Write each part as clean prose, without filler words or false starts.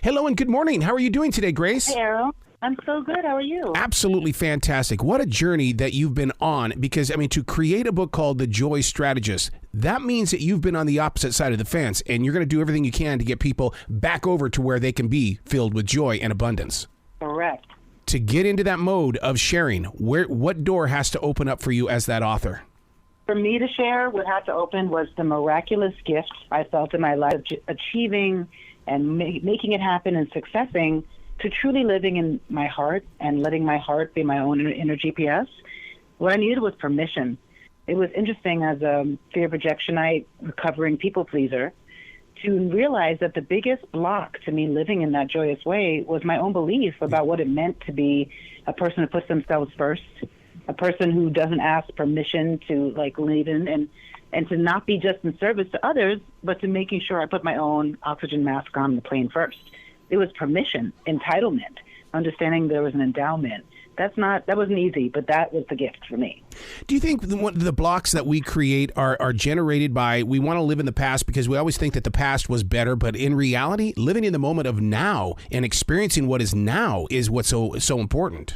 Hello and good morning. How are you doing today, Grace? Hey, Errol. I'm so good. How are you? Absolutely fantastic. What a journey that you've been on, because, I mean, to create a book called The Joy Strategist, that means that you've been on the opposite side of the fence, and you're going to do everything you can to get people back over to where they can be filled with joy and abundance. Correct. To get into that mode of sharing, what door has to open up for you as that author? For me to share, what had to open was the miraculous gift I felt in my life, achieving and making it happen and successing, to truly living in my heart and letting my heart be my own inner GPS. What I needed was permission. It was interesting as a fear projectionite, recovering people pleaser, to realize that the biggest block to me living in that joyous way was my own belief about what it meant to be a person who puts themselves first, a person who doesn't ask permission to live in, and to not be just in service to others, but to making sure I put my own oxygen mask on the plane first. It was permission, entitlement, understanding there was an endowment. That wasn't easy, but that was the gift for me. Do you think the blocks that we create are generated by, we want to live in the past because we always think that the past was better, but in reality, living in the moment of now and experiencing what is now is what's so important?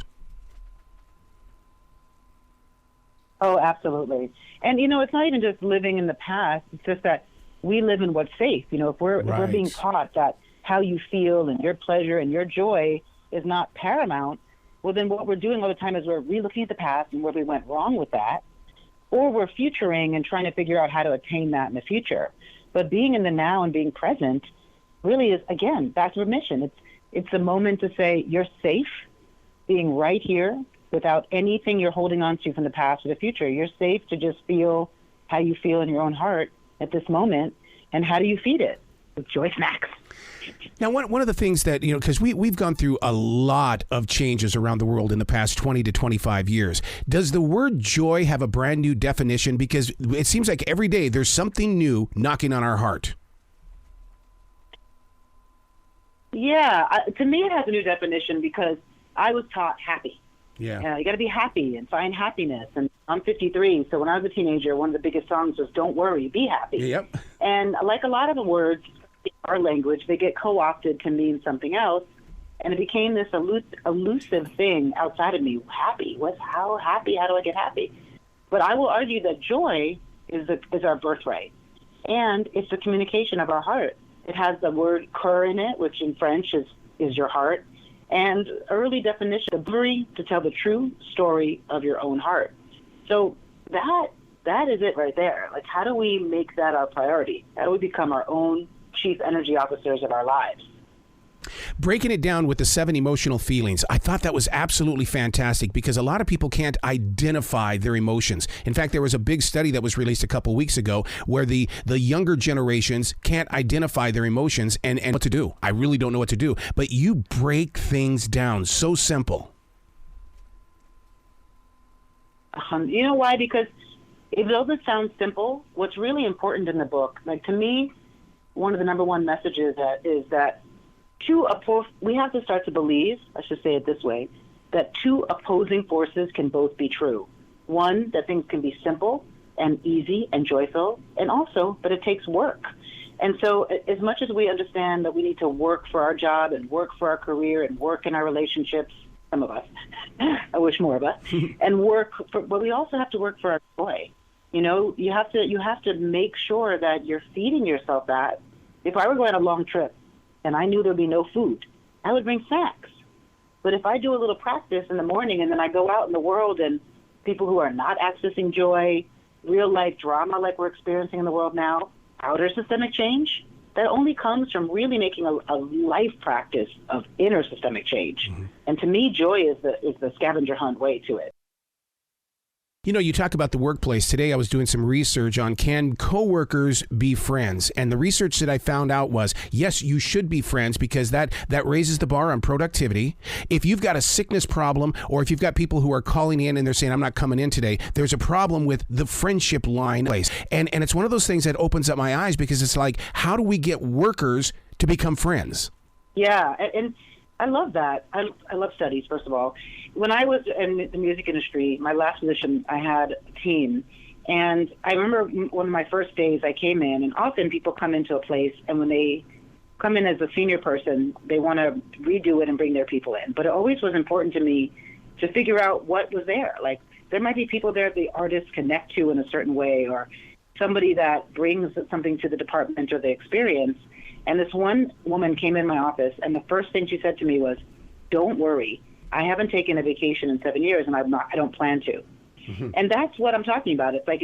Oh, absolutely. And, it's not even just living in the past. It's just that we live in what's safe. If we're being taught that how you feel and your pleasure and your joy is not paramount, well, then what we're doing all the time is we're re-looking at the past and where we went wrong with that, or we're futuring and trying to figure out how to attain that in the future. But being in the now and being present really is, again, back to permission. It's a moment to say you're safe being right here without anything you're holding on to from the past or the future. You're safe to just feel how you feel in your own heart at this moment. And how do you feed it? With joy snacks. Now, one of the things that, because we've gone through a lot of changes around the world in the past 20 to 25 years, does the word joy have a brand new definition? Because it seems like every day there's something new knocking on our heart. Yeah, to me it has a new definition because I was taught happy. Yeah. You got to be happy and find happiness. And I'm 53, so when I was a teenager, one of the biggest songs was "Don't Worry, Be Happy." Yep. And like a lot of the words in our language, they get co-opted to mean something else, and it became this elusive thing outside of me. Happy? How happy? How do I get happy? But I will argue that joy is our birthright, and it's the communication of our heart. It has the word "cœur" in it, which in French is your heart. And early definition, the ability to tell the true story of your own heart. So that is it right there. Like, how do we make that our priority? How do we become our own chief energy officers of our lives? Breaking it down with the 7 emotional feelings, I thought that was absolutely fantastic because a lot of people can't identify their emotions. In fact, there was a big study that was released a couple weeks ago where the younger generations can't identify their emotions and what to do. I really don't know what to do. But you break things down so simple. You know why? Because though this sounds simple, what's really important in the book, like to me, one of the number one messages is that we have to start to believe, I should say it this way, that two opposing forces can both be true. One, that things can be simple and easy and joyful, and also that it takes work. And so as much as we understand that we need to work for our job and work for our career and work in our relationships, some of us, I wish more of us, and but we also have to work for our joy. You have to make sure that you're feeding yourself that. If I were going on a long trip, and I knew there'd be no food, I would bring snacks. But if I do a little practice in the morning and then I go out in the world and people who are not accessing joy, real life drama like we're experiencing in the world now, outer systemic change, that only comes from really making a life practice of inner systemic change. Mm-hmm. And to me, joy is the scavenger hunt way to it. You talk about the workplace. Today I was doing some research on can coworkers be friends? And the research that I found out was, yes, you should be friends because that raises the bar on productivity. If you've got a sickness problem or if you've got people who are calling in and they're saying, I'm not coming in today, there's a problem with the friendship line. And it's one of those things that opens up my eyes because it's like, how do we get workers to become friends? Yeah, and I love that. I love studies, first of all. When I was in the music industry, my last position, I had a team. And I remember one of my first days I came in, and often people come into a place, and when they come in as a senior person, they want to redo it and bring their people in. But it always was important to me to figure out what was there. Like, there might be people there the artists connect to in a certain way, or somebody that brings something to the department or the experience. And this one woman came in my office, and the first thing she said to me was, "Don't worry, I haven't taken a vacation in 7 years, and I don't plan to." Mm-hmm. And that's what I'm talking about. It's like,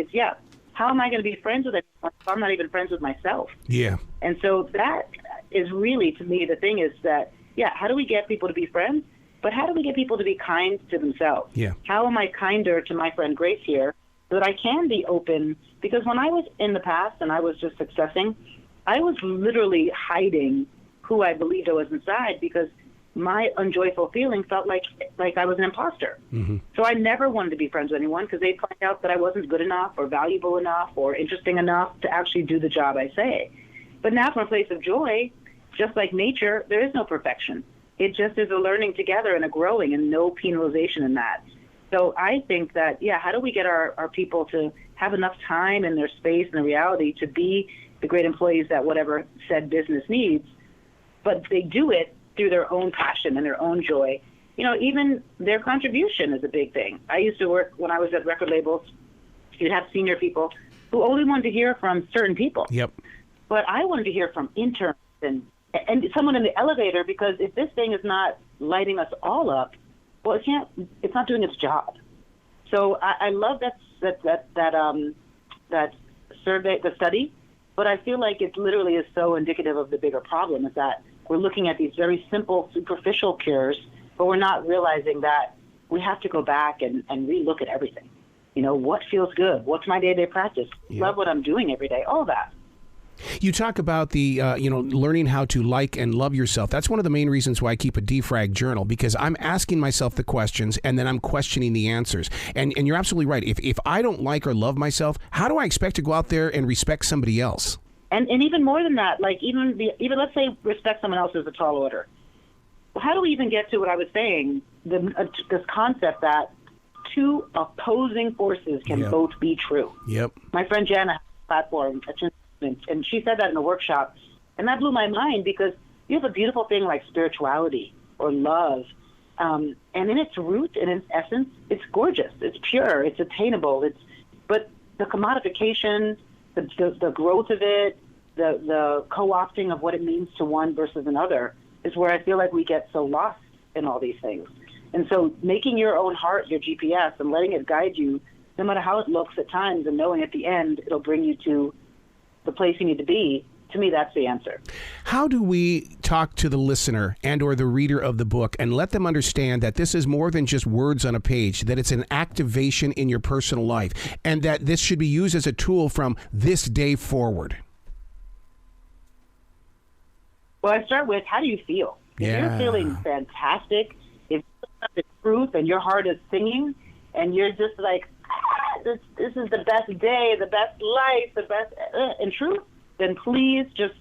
how am I going to be friends with anyone if I'm not even friends with myself? Yeah. And so that is really, to me, the thing is that, how do we get people to be friends? But how do we get people to be kind to themselves? Yeah. How am I kinder to my friend Grace here so that I can be open? Because when I was in the past and I was just successing, I was literally hiding who I believed I was inside because my unjoyful feeling felt like I was an imposter. Mm-hmm. So I never wanted to be friends with anyone because they'd find out that I wasn't good enough or valuable enough or interesting enough to actually do the job I say. But now from a place of joy, just like nature, there is no perfection. It just is a learning together and a growing and no penalization in that. So I think that, how do we get our people to have enough time in their space and the reality to be the great employees that whatever said business needs, but they do it through their own passion and their own joy. Even their contribution is a big thing. I used to work when I was at record labels. You'd have senior people who only wanted to hear from certain people. Yep. But I wanted to hear from interns and someone in the elevator, because if this thing is not lighting us all up, well, it's not doing its job. So I love that survey, the study, but I feel like it literally is so indicative of the bigger problem, is that we're looking at these very simple, superficial cures, but we're not realizing that we have to go back and relook at everything. What feels good? What's my day-to-day practice? Yep. Love what I'm doing every day, all that. You talk about the, learning how to like and love yourself. That's one of the main reasons why I keep a defrag journal, because I'm asking myself the questions and then I'm questioning the answers. And you're absolutely right. If I don't like or love myself, how do I expect to go out there and respect somebody else? And even more than that, like even let's say respect someone else is a tall order. Well, how do we even get to what I was saying, this concept that two opposing forces can both be true? Yep. My friend Jana has a platform, and she said that in a workshop, and that blew my mind, because you have a beautiful thing like spirituality or love, and in its root and its essence, it's gorgeous, it's pure, it's attainable, but the commodification, the growth of it, the co-opting of what it means to one versus another is where I feel like we get so lost in all these things. And so making your own heart your GPS and letting it guide you, no matter how it looks at times, and knowing at the end it'll bring you to the place you need to be, to me, that's the answer. How do we talk to the listener and or the reader of the book and let them understand that this is more than just words on a page, that it's an activation in your personal life, and that this should be used as a tool from this day forward? Well, I start with, how do you feel? If you're feeling fantastic, if you have the truth and your heart is singing, and you're just like, this is the best day, the best life, the best in truth, then please just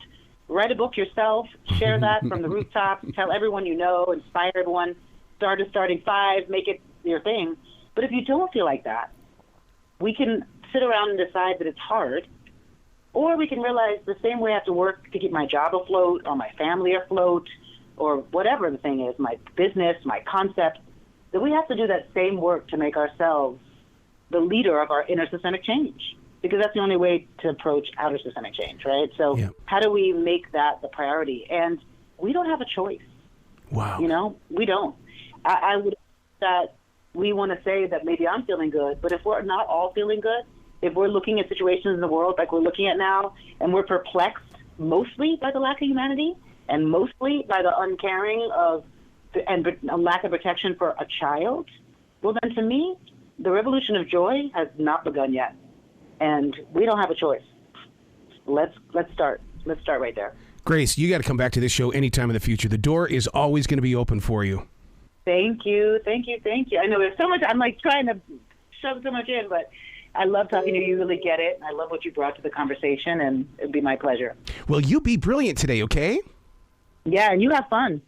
write a book yourself, share that from the rooftops, tell everyone you know, inspire everyone, starting 5, make it your thing. But if you don't feel like that, we can sit around and decide that it's hard, or we can realize the same way I have to work to keep my job afloat or my family afloat or whatever the thing is, my business, my concept, that we have to do that same work to make ourselves the leader of our inner systemic change, because that's the only way to approach outer systemic change, right? So how do we make that the priority? And we don't have a choice. Wow. We don't. I would that we want to say that maybe I'm feeling good, but if we're not all feeling good, if we're looking at situations in the world like we're looking at now, and we're perplexed mostly by the lack of humanity and mostly by the uncaring and a lack of protection for a child, well, then to me, the revolution of joy has not begun yet, and we don't have a choice. Let's start. Let's start right there. Grace, you got to come back to this show anytime in the future. The door is always going to be open for you. Thank you. I know there's so much. I'm like trying to shove so much in, but I love talking to you. You really get it. I love what you brought to the conversation, and it'd be my pleasure. Well, you be brilliant today, okay? Yeah, and you have fun.